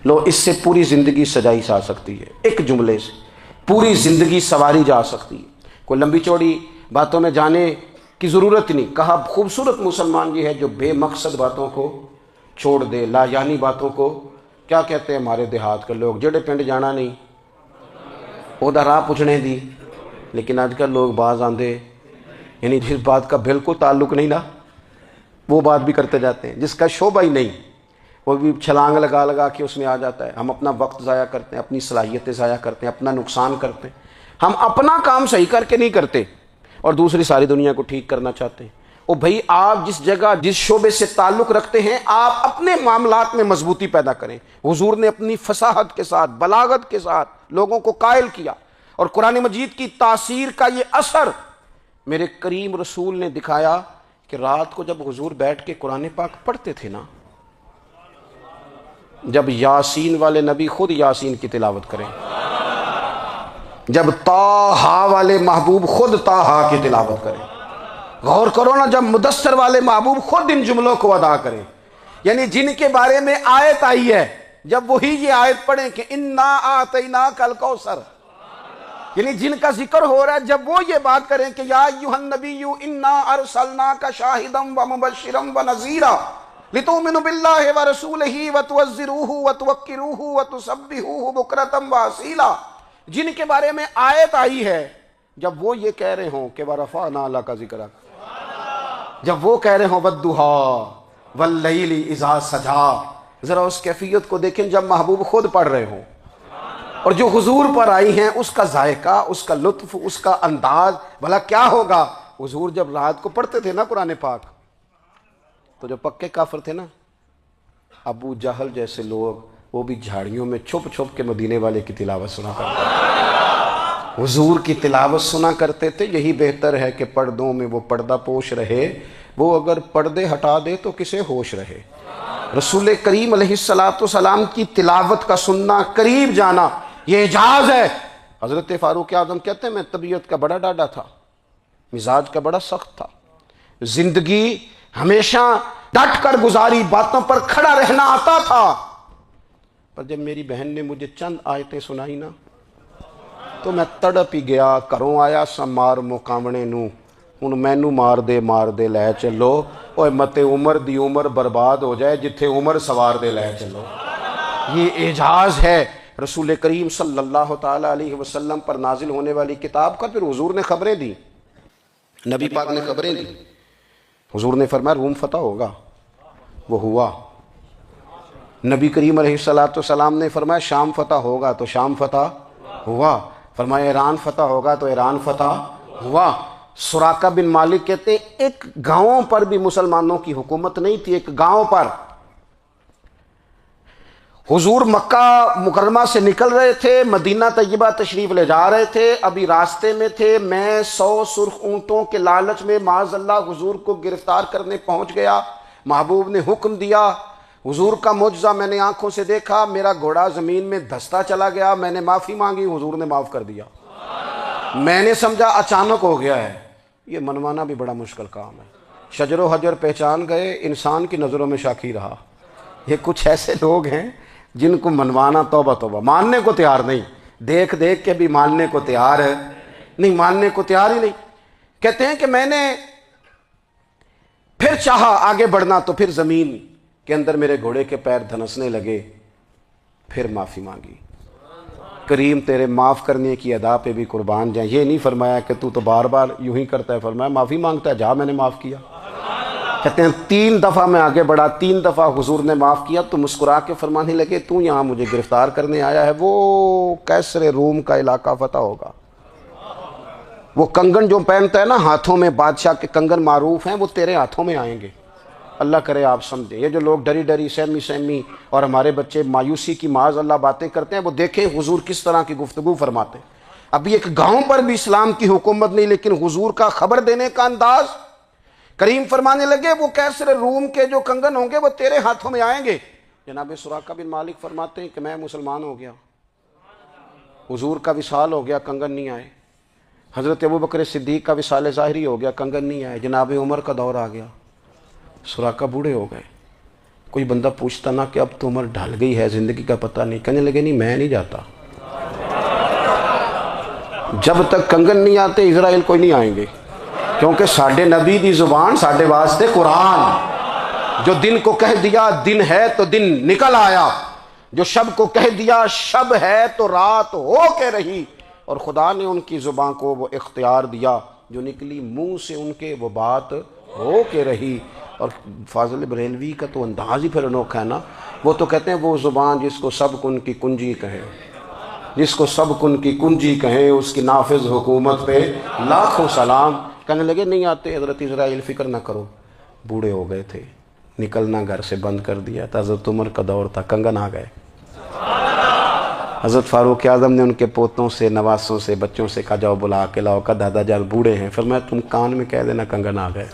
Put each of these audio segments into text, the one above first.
لو اس سے پوری زندگی سجائی جا سکتی ہے، ایک جملے سے پوری زندگی سواری جا سکتی ہے۔ کوئی لمبی چوڑی باتوں میں جانے کی ضرورت نہیں۔ کہا خوبصورت مسلمان یہ ہے جو بے مقصد باتوں کو چھوڑ دے، لا یعنی باتوں کو، کیا کہتے ہیں ہمارے دیہات کے لوگ، جڑے پنڈ جانا نہیں وہ راہ پوچھنے دی۔ لیکن آج کل لوگ باز آندے، یعنی جس بات کا بالکل تعلق نہیں نا وہ بات بھی کرتے جاتے ہیں، جس کا شعبہ ہی نہیں وہ بھی چھلانگ لگا لگا کے اس میں آ جاتا ہے۔ ہم اپنا وقت ضائع کرتے ہیں، اپنی صلاحیتیں ضائع کرتے ہیں، اپنا نقصان کرتے ہیں۔ ہم اپنا کام صحیح کر کے نہیں کرتے اور دوسری ساری دنیا کو ٹھیک کرنا چاہتے ہیں۔ او بھائی، آپ جس جگہ جس شعبے سے تعلق رکھتے ہیں آپ اپنے معاملات میں مضبوطی پیدا کریں۔ حضور نے اپنی فصاحت کے ساتھ، بلاغت کے ساتھ لوگوں کو قائل کیا، اور قرآن مجید کی تاثیر کا یہ اثر میرے کریم رسول نے دکھایا کہ رات کو جب حضور بیٹھ کے قرآن پاک پڑھتے تھے نا، جب یاسین والے نبی خود یاسین کی تلاوت کریں، جب طٰہٰ والے محبوب خود طٰہٰ کی تلاوت کریں، غور کرو نا، جب مدثر والے محبوب خود ان جملوں کو ادا کریں، یعنی جن کے بارے میں آیت آئی ہے، جب وہی یہ آیت پڑھیں کہ انا اعطیناک الکوثر، یعنی جن کا ذکر ہو رہا ہے، جب وہ یہ بات کریں کہ یا ایھا النبی انا ارسلناک شاہدا ومبشرا ونذیرا لتؤمنوا باللہ ورسولہ وتعزروہ وتوقروہ وتسبحوہ بکرۃ واصیلا، جن کے بارے میں آیت آئی ہے، جب وہ یہ کہہ رہے ہوں کہ ورفعنا لک ذکرک، جب وہ کہہ رہے ہوں والضحیٰ واللیل اذا سجا، ذرا اس کیفیت کو دیکھیں جب محبوب خود پڑھ رہے ہوں، اور جو حضور پر آئی ہیں اس کا ذائقہ، اس کا لطف، اس کا انداز بھلا کیا ہوگا۔ حضور جب رات کو پڑھتے تھے نا قرآن پاک، تو جو پکے کافر تھے نا، ابو جہل جیسے لوگ، وہ بھی جھاڑیوں میں چھپ چھپ کے مدینے والے کی تلاوت سنا کرتے تھے، حضور کی تلاوت سنا کرتے تھے۔ یہی بہتر ہے کہ پردوں میں وہ پردہ پوش رہے، وہ اگر پردے ہٹا دے تو کسے ہوش رہے۔ رسول کریم علیہ السلام کی تلاوت کا سننا، قریب جانا، یہ اعجاز ہے۔ حضرت فاروق اعظم کہتے ہیں میں طبیعت کا بڑا ڈاڈا تھا، مزاج کا بڑا سخت تھا، زندگی ہمیشہ ڈٹ کر گزاری، باتوں پر کھڑا رہنا آتا تھا، پر جب میری بہن نے مجھے چند آیتیں سنائی نا تو میں تڑپ ہی گیا۔ کروں آیا سمار مقامنے نو، ہن مینو مار دے لے چلو، اوے متے عمر دی عمر برباد ہو جائے جتھے عمر سوار دے لے چلو۔ یہ اعجاز ہے رسول کریم صلی اللہ تعالی علیہ وسلم پر نازل ہونے والی کتاب کا۔ پھر حضور نے خبریں دی، نبی پاک نے خبریں دی۔ حضور نے فرمایا روم فتح ہوگا، وہ ہوا۔ نبی کریم علیہ السلام نے فرمایا شام فتح ہوگا، تو شام فتح ہوا۔ فرمایا ایران فتح ہوگا، تو ایران فتح ہوا۔ سراقہ بن مالک کہتے ہیں ایک گاؤں پر بھی مسلمانوں کی حکومت نہیں تھی، ایک گاؤں پر۔ حضور مکہ مکرمہ سے نکل رہے تھے، مدینہ طیبہ تشریف لے جا رہے تھے، ابھی راستے میں تھے، میں 100 سرخ اونٹوں کے لالچ میں معاذ اللہ حضور کو گرفتار کرنے پہنچ گیا۔ محبوب نے حکم دیا، حضور کا معجزہ میں نے آنکھوں سے دیکھا، میرا گھوڑا زمین میں دھستا چلا گیا، میں نے معافی مانگی، حضور نے معاف کر دیا۔ میں نے سمجھا اچانک ہو گیا ہے۔ یہ منوانا بھی بڑا مشکل کام ہے۔ شجر و حجر پہچان گئے، انسان کی نظروں میں شاکی رہا۔ یہ کچھ ایسے لوگ ہیں جن کو منوانا توبہ توبہ، ماننے کو تیار نہیں، دیکھ دیکھ کے بھی ماننے کو تیار ہے نہیں، ماننے کو تیار ہی نہیں۔ کہتے ہیں کہ میں نے پھر چاہا آگے بڑھنا تو پھر زمین کے اندر میرے گھوڑے کے پیر دھنسنے لگے، پھر معافی مانگی۔ کریم تیرے معاف کرنے کی ادا پہ بھی قربان جائیں۔ یہ نہیں فرمایا کہ تو بار بار یوں ہی کرتا ہے، فرمایا معافی مانگتا ہے، جا میں نے معاف کیا۔ کہتے ہیں 3 دفعہ میں آگے بڑھا، 3 دفعہ حضور نے معاف کیا تو مسکرا کے فرمانے لگے تو یہاں مجھے گرفتار کرنے آیا ہے، وہ کیسر روم کا علاقہ فتح ہوگا۔ وہ کنگن جو پہنتا ہے نا ہاتھوں میں، بادشاہ کے کنگن معروف ہیں، وہ تیرے ہاتھوں میں آئیں گے۔ اللہ کرے آپ سمجھیں۔ یہ جو لوگ ڈری ڈری سہمی اور ہمارے بچے مایوسی کی معاذ اللہ باتیں کرتے ہیں، وہ دیکھیں حضور کس طرح کی گفتگو فرماتے ہیں۔ ابھی ایک گاؤں پر بھی اسلام کی حکومت نہیں، لیکن حضور کا خبر دینے کا انداز۔ کریم فرمانے لگے وہ کیسر روم کے جو کنگن ہوں گے وہ تیرے ہاتھوں میں آئیں گے۔ جناب سراقہ بن مالک فرماتے ہیں کہ میں مسلمان ہو گیا، حضور کا وصال ہو گیا، کنگن نہیں آئے۔ حضرت ابوبکر صدیق کا وصال ظاہری ہو گیا، کنگن نہیں آئے۔ جناب عمر کا دور آ گیا، سراقہ بوڑھے ہو گئے۔ کوئی بندہ پوچھتا نا کہ اب تو عمر ڈھل گئی ہے، زندگی کا پتہ نہیں، کہنے لگے نہیں میں نہیں جاتا، جب تک کنگن نہیں آتے اسرائیل کوئی نہیں آئیں گے، کیونکہ ساڈے نبی دی زبان ساڈے واسطے قرآن، جو دن کو کہہ دیا دن ہے تو دن نکل آیا، جو شب کو کہہ دیا شب ہے تو رات ہو کے رہی، اور خدا نے ان کی زبان کو وہ اختیار دیا، جو نکلی منہ سے ان کے وہ بات ہو کے رہی۔ اور فاضل بریلوی کا تو انداز ہی پھر انوکھا ہے نا، وہ تو کہتے ہیں وہ زبان جس کو سب کن کی کنجی کہیں، جس کو سب کن کی کنجی کہیں، اس کی نافذ حکومت پہ لاکھوں سلام۔ کہنے لگے نہیں آتے حضرت اسرائیل، فکر نہ کرو، بوڑھے ہو گئے تھے، نکلنا گھر سے بند کر دیا تھا، حضرت عمر کا دور تھا، کنگن آ گئے، حضرت فاروق اعظم نے ان کے پوتوں سے، نواسوں سے، بچوں سے کہا جاؤ بلا کے لاؤ، کہا دادا جان بوڑھے ہیں، فرمایا تم کان میں کہہ دینا کنگن آ گئے،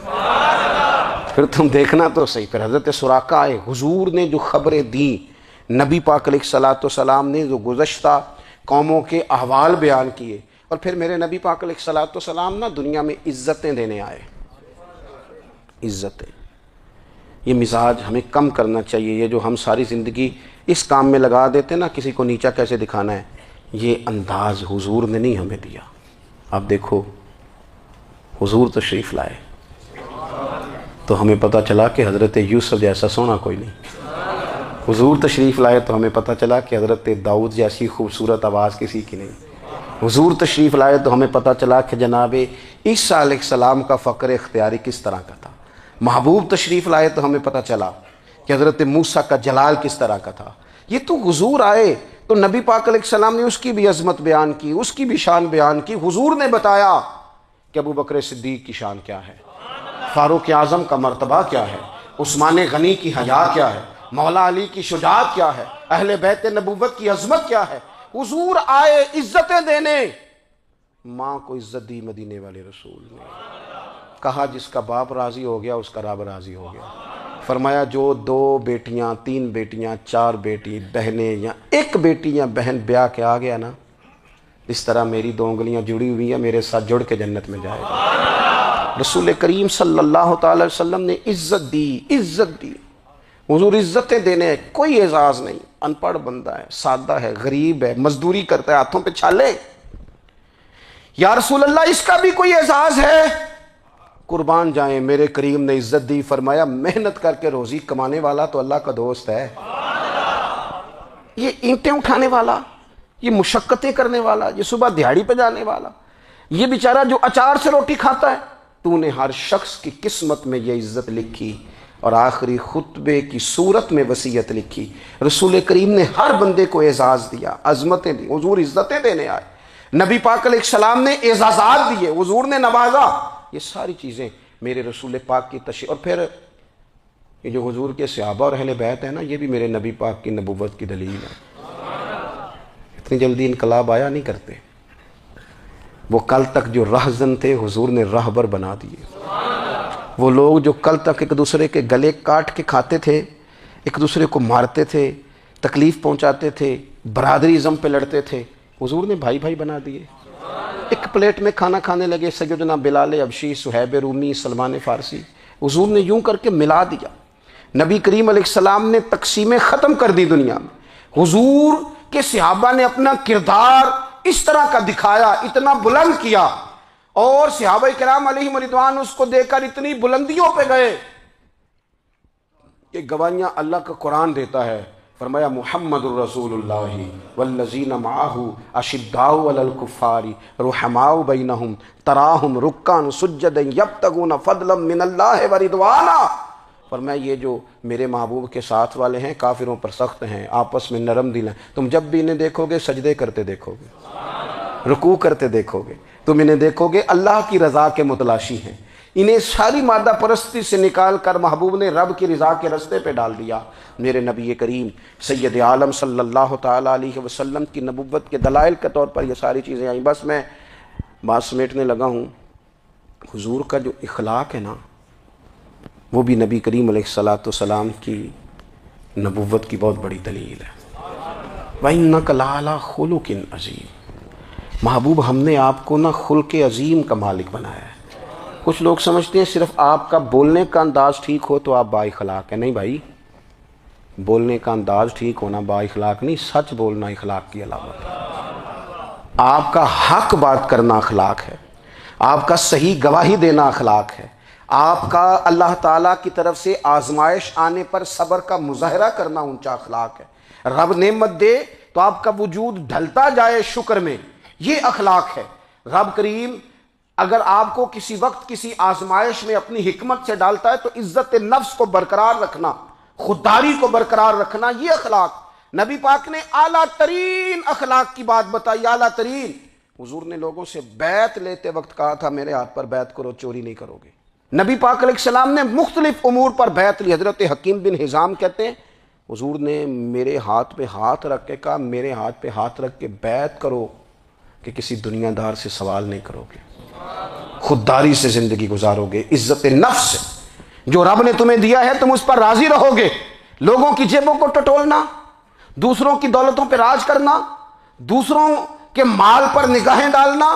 پھر تم دیکھنا تو صحیح۔ پھر حضرت سراقہ آئے، حضور نے جو خبریں دیں، نبی پاک علیہ الصلاۃ نے جو گزشتہ قوموں کے احوال بیان کیے، اور پھر میرے نبی پاک علیہ الصلاۃ نا دنیا میں عزتیں دینے آئے، عزتیں۔ یہ مزاج ہمیں کم کرنا چاہیے، یہ جو ہم ساری زندگی اس کام میں لگا دیتے نا، کسی کو نیچا کیسے دکھانا ہے، یہ انداز حضور نے نہیں ہمیں دیا۔ آپ دیکھو حضور تشریف لائے تو ہمیں پتہ چلا کہ حضرت یوسف جیسا سونا کوئی نہیں، حضور تشریف لائے تو ہمیں پتہ چلا کہ حضرت داؤد جیسی خوبصورت آواز کسی کی نہیں، حضور تشریف لائے تو ہمیں پتہ چلا کہ جناب عیسیٰ علیہ السلام کا فقر اختیاری کس طرح کا تھا، محبوب تشریف لائے تو ہمیں پتہ چلا کہ حضرت موسیٰ کا جلال کس طرح کا تھا۔ یہ تو حضور آئے تو نبی پاک علیہ السلام نے اس کی بھی عظمت بیان کی، اس کی بھی شان بیان کی، حضور نے بتایا کہ ابو بکر صدیق کی شان کیا ہے، فاروق اعظم کا مرتبہ کیا ہے، عثمان غنی کی حیا کیا ہے، مولا علی کی شجاعت کیا ہے، اہل بیت نبوت کی عظمت کیا ہے۔ حضور آئے عزتیں دینے، ماں کو عزت دی مدینے والے رسول نے، کہا جس کا باپ راضی ہو گیا اس کا رب راضی ہو گیا، فرمایا جو 2 بیٹیاں 3 بیٹیاں 4 بیٹی بہنیں یا ایک بیٹی یا بہن بیاہ کے آ گیا نا، اس طرح میری 2 انگلیاں جڑی ہوئی ہیں، میرے ساتھ جڑ کے جنت میں جائے گا۔ رسول کریم صلی اللہ تعالی وسلم نے عزت دی، عزت دی۔ حضور عزتیں دینے، کوئی اعزاز نہیں، ان پڑھ بندہ ہے، سادہ ہے، غریب ہے، مزدوری کرتا ہے، ہاتھوں پہ چھالے، یا رسول اللہ اس کا بھی کوئی اعزاز ہے؟ قربان جائیں، میرے کریم نے عزت دی، فرمایا محنت کر کے روزی کمانے والا تو اللہ کا دوست ہے، یہ اینٹیں اٹھانے والا، یہ مشقتیں کرنے والا، یہ صبح دیہڑی پہ جانے والا، یہ بیچارہ جو اچار سے روٹی کھاتا ہے، تو نے ہر شخص کی قسمت میں یہ عزت لکھی، اور آخری خطبے کی صورت میں وصیت لکھی۔ رسول کریم نے ہر بندے کو اعزاز دیا، عظمتیں دی، حضور عزتیں دینے آئے، نبی پاک علیہ السلام نے اعزازات دیے، حضور نے نوازا۔ یہ ساری چیزیں میرے رسول پاک کی تشریح، اور پھر یہ جو حضور کے صحابہ اور اہل بیت ہیں نا، یہ بھی میرے نبی پاک کی نبوت کی دلیل ہے۔ اتنی جلدی انقلاب آیا نہیں کرتے، وہ کل تک جو رہزن تھے حضور نے راہبر بنا دیے، وہ لوگ جو کل تک ایک دوسرے کے گلے کاٹ کے کھاتے تھے، ایک دوسرے کو مارتے تھے، تکلیف پہنچاتے تھے، برادری ازم پہ لڑتے تھے، حضور نے بھائی بھائی بنا دیے، ایک پلیٹ میں کھانا کھانے لگے، سیدنا بلال حبشی، صہیب رومی، سلمان فارسی، حضور نے یوں کر کے ملا دیا۔ نبی کریم علیہ السلام نے تقسیمیں ختم کر دی دنیا میں، حضور کے صحابہ نے اپنا کردار اس طرح کا دکھایا، اتنا بلند کیا، اور صحابہ کرام علیہم رضوان اس کو دیکھ کر اتنی بلندیوں پہ گئے کہ گواہیاں اللہ کا قرآن دیتا ہے۔ فرمایا محمد الرسول اللہ والذین معہ اشداء علی الکفار رحماء بینہم تراہم رکعا سجدا یبتغون فضلا من اللہ ورضوانا۔ فرمایا یہ جو میرے محبوب کے ساتھ والے ہیں کافروں پر سخت ہیں، آپس میں نرم دل ہیں، تم جب بھی انہیں دیکھو گے سجدے کرتے دیکھو گے، رکوع کرتے دیکھو گے، تم انہیں دیکھو گے اللہ کی رضا کے متلاشی ہیں۔ انہیں ساری مادہ پرستی سے نکال کر محبوب نے رب کی رضا کے رستے پہ ڈال دیا۔ میرے نبی کریم سید عالم صلی اللہ تعالیٰ علیہ وسلم کی نبوت کے دلائل کے طور پر یہ ساری چیزیں آئیں۔ بس میں بات سمیٹنے لگا ہوں۔ حضور کا جو اخلاق ہے نا، وہ بھی نبی کریم علیہ السلام کی نبوت کی بہت بڑی دلیل ہے۔ وَإِنَّكَ لَعَلَىٰ خُلُقٍ عَظِيمٍ، محبوب ہم نے آپ کو نا خلق عظیم کا مالک بنایا ہے۔ کچھ لوگ سمجھتے ہیں صرف آپ کا بولنے کا انداز ٹھیک ہو تو آپ با اخلاق ہیں، نہیں بھائی، بولنے کا انداز ٹھیک ہونا با اخلاق نہیں، سچ بولنا اخلاق کی علامت ہے۔ آپ کا حق بات کرنا اخلاق ہے، آپ کا صحیح گواہی دینا اخلاق ہے، آپ کا اللہ تعالیٰ کی طرف سے آزمائش آنے پر صبر کا مظاہرہ کرنا اونچا اخلاق ہے۔ رب نعمت دے تو آپ کا وجود ڈھلتا جائے شکر میں، یہ اخلاق ہے۔ رب کریم اگر آپ کو کسی وقت کسی آزمائش میں اپنی حکمت سے ڈالتا ہے تو عزت نفس کو برقرار رکھنا، خودداری کو برقرار رکھنا، یہ اخلاق۔ نبی پاک نے اعلیٰ ترین اخلاق کی بات بتائی، اعلیٰ ترین۔ حضور نے لوگوں سے بیعت لیتے وقت کہا تھا میرے ہاتھ پر بیعت کرو، چوری نہیں کرو گے۔ نبی پاک علیہ السلام نے مختلف امور پر بیعت لی۔ حضرت حکیم بن حزام کہتے ہیں حضور نے میرے ہاتھ پہ ہاتھ رکھ کے کہا میرے ہاتھ پہ ہاتھ رکھ کے بیعت کرو کہ کسی دنیا دار سے سوال نہیں کرو گے، خودداری سے زندگی گزارو گے، عزت نفس سے جو رب نے تمہیں دیا ہے تم اس پر راضی رہو گے۔ لوگوں کی جیبوں کو ٹٹولنا، دوسروں کی دولتوں پہ راج کرنا، دوسروں کے مال پر نگاہیں ڈالنا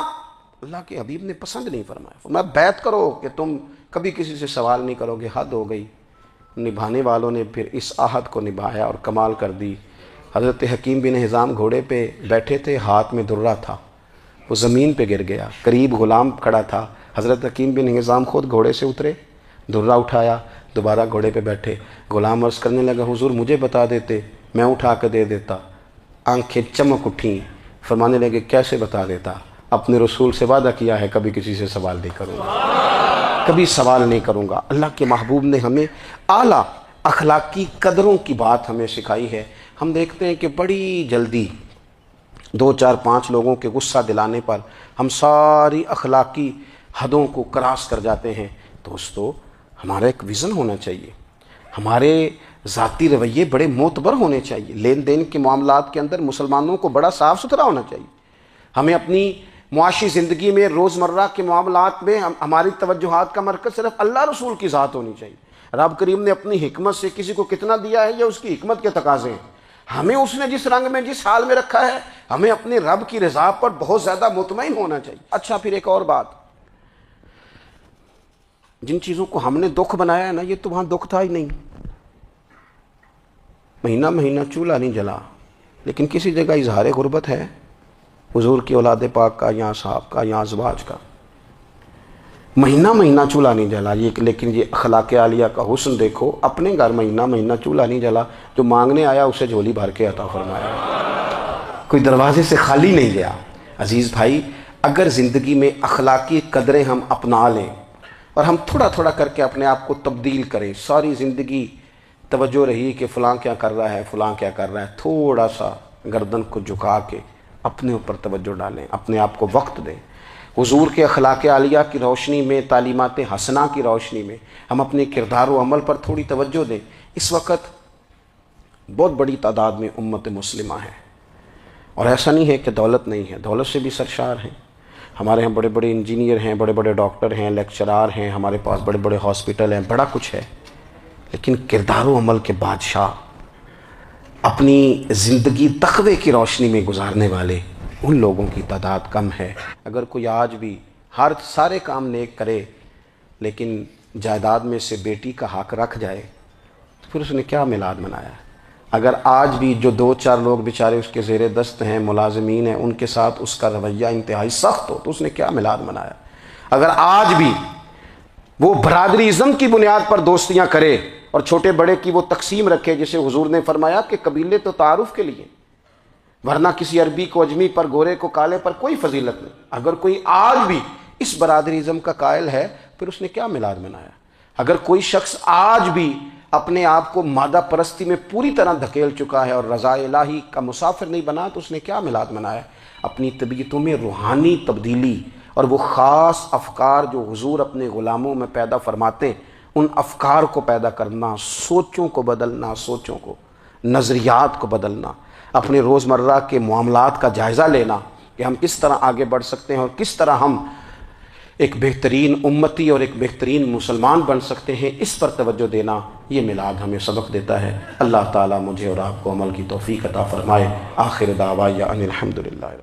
اللہ کے حبیب نے پسند نہیں فرمایا۔ فرمایا بیعت کرو کہ تم کبھی کسی سے سوال نہیں کرو گے۔ حد ہو گئی۔ نبھانے والوں نے پھر اس عہد کو نبھایا اور کمال کر دی۔ حضرت حکیم بن حزام گھوڑے پہ بیٹھے تھے، ہاتھ میں درہ تھا، وہ زمین پہ گر گیا، قریب غلام کھڑا تھا۔ حضرت حکیم بن حزام خود گھوڑے سے اترے، درہ اٹھایا، دوبارہ گھوڑے پہ بیٹھے۔ غلام عرض کرنے لگا حضور مجھے بتا دیتے میں اٹھا کے دے دیتا۔ آنکھیں چمک اٹھیں، فرمانے لگے کیسے بتا دیتا؟ اپنے رسول سے وعدہ کیا ہے کبھی کسی سے سوال نہیں کروں گا، کبھی سوال نہیں کروں گا۔ اللہ کے محبوب نے ہمیں اعلیٰ اخلاقی قدروں کی بات ہمیں سکھائی ہے۔ ہم دیکھتے ہیں کہ بڑی جلدی 2 4 5 لوگوں کے غصہ دلانے پر ہم ساری اخلاقی حدوں کو کراس کر جاتے ہیں۔ دوستو ہمارا ایک ویژن ہونا چاہیے، ہمارے ذاتی رویے بڑے معتبر ہونے چاہیے، لین دین کے معاملات کے اندر مسلمانوں کو بڑا صاف ستھرا ہونا چاہیے۔ ہمیں اپنی معاشی زندگی میں روزمرہ کے معاملات میں ہماری توجہات کا مرکز صرف اللہ رسول کی ذات ہونی چاہیے۔ رب کریم نے اپنی حکمت سے کسی کو کتنا دیا ہے یہ اس کی حکمت کے تقاضے ہیں۔ ہمیں اس نے جس رنگ میں جس حال میں رکھا ہے ہمیں اپنے رب کی رضا پر بہت زیادہ مطمئن ہونا چاہیے۔ اچھا پھر ایک اور بات، جن چیزوں کو ہم نے دکھ بنایا ہے نا یہ تو وہاں دکھ تھا ہی نہیں۔ مہینہ مہینہ چولہا نہیں جلا، لیکن کسی جگہ اظہار غربت ہے، حضور کی اولاد پاک کا یا صاحب کا یا ازواج کا۔ مہینہ مہینہ چولہا نہیں جلا، لیکن یہ اخلاق عالیہ کا حسن دیکھو، اپنے گھر مہینہ مہینہ چولہا نہیں جلا، جو مانگنے آیا اسے جھولی بھر کے عطا فرمایا، کوئی دروازے سے خالی نہیں گیا۔ عزیز بھائی اگر زندگی میں اخلاقی قدریں ہم اپنا لیں اور ہم تھوڑا تھوڑا کر کے اپنے آپ کو تبدیل کریں، ساری زندگی توجہ رہی کہ فلاں کیا کر رہا ہے فلاں کیا کر رہا ہے، تھوڑا سا گردن کو جھکا کے اپنے اوپر توجہ ڈالیں، اپنے آپ کو وقت دیں۔ حضور کے اخلاق عالیہ کی روشنی میں، تعلیمات حسنہ کی روشنی میں ہم اپنے کردار و عمل پر تھوڑی توجہ دیں۔ اس وقت بہت بڑی تعداد میں امت مسلمہ ہے، اور ایسا نہیں ہے کہ دولت نہیں ہے، دولت سے بھی سرشار ہیں۔ ہمارے ہاں بڑے بڑے انجینئر ہیں، بڑے بڑے ڈاکٹر ہیں، لیکچرار ہیں، ہمارے پاس بڑے بڑے ہاسپٹل ہیں، بڑا کچھ ہے، لیکن کردار و عمل کے بادشاہ، اپنی زندگی تقوی کی روشنی میں گزارنے والے ان لوگوں کی تعداد کم ہے۔ اگر کوئی آج بھی سارے کام نیک کرے لیکن جائیداد میں سے بیٹی کا حق رکھ جائے تو پھر اس نے کیا میلاد منایا؟ اگر آج بھی جو 2 4 لوگ بیچارے اس کے زیر دست ہیں، ملازمین ہیں، ان کے ساتھ اس کا رویہ انتہائی سخت ہو تو اس نے کیا میلاد منایا؟ اگر آج بھی وہ برادری ازم کی بنیاد پر دوستیاں کرے اور چھوٹے بڑے کی وہ تقسیم رکھے، جسے حضور نے فرمایا کہ قبیلے تو تعارف کے لیے، ورنہ کسی عربی کو اجمی پر، گورے کو کالے پر کوئی فضیلت نہیں۔ اگر کوئی آج بھی اس برادری ازم کا قائل ہے پھر اس نے کیا میلاد منایا؟ اگر کوئی شخص آج بھی اپنے آپ کو مادہ پرستی میں پوری طرح دھکیل چکا ہے اور رضا الہی کا مسافر نہیں بنا تو اس نے کیا میلاد منایا؟ اپنی طبیعتوں میں روحانی تبدیلی اور وہ خاص افکار جو حضور اپنے غلاموں میں پیدا فرماتے ہیں، ان افکار کو پیدا کرنا، سوچوں کو بدلنا، سوچوں کو، نظریات کو بدلنا، اپنے روزمرہ کے معاملات کا جائزہ لینا کہ ہم کس طرح آگے بڑھ سکتے ہیں اور کس طرح ہم ایک بہترین امتی اور ایک بہترین مسلمان بن سکتے ہیں، اس پر توجہ دینا یہ میلاد ہمیں سبق دیتا ہے۔ اللہ تعالیٰ مجھے اور آپ کو عمل کی توفیق عطا فرمائے۔ آخر دعوایا ان الحمدللہ۔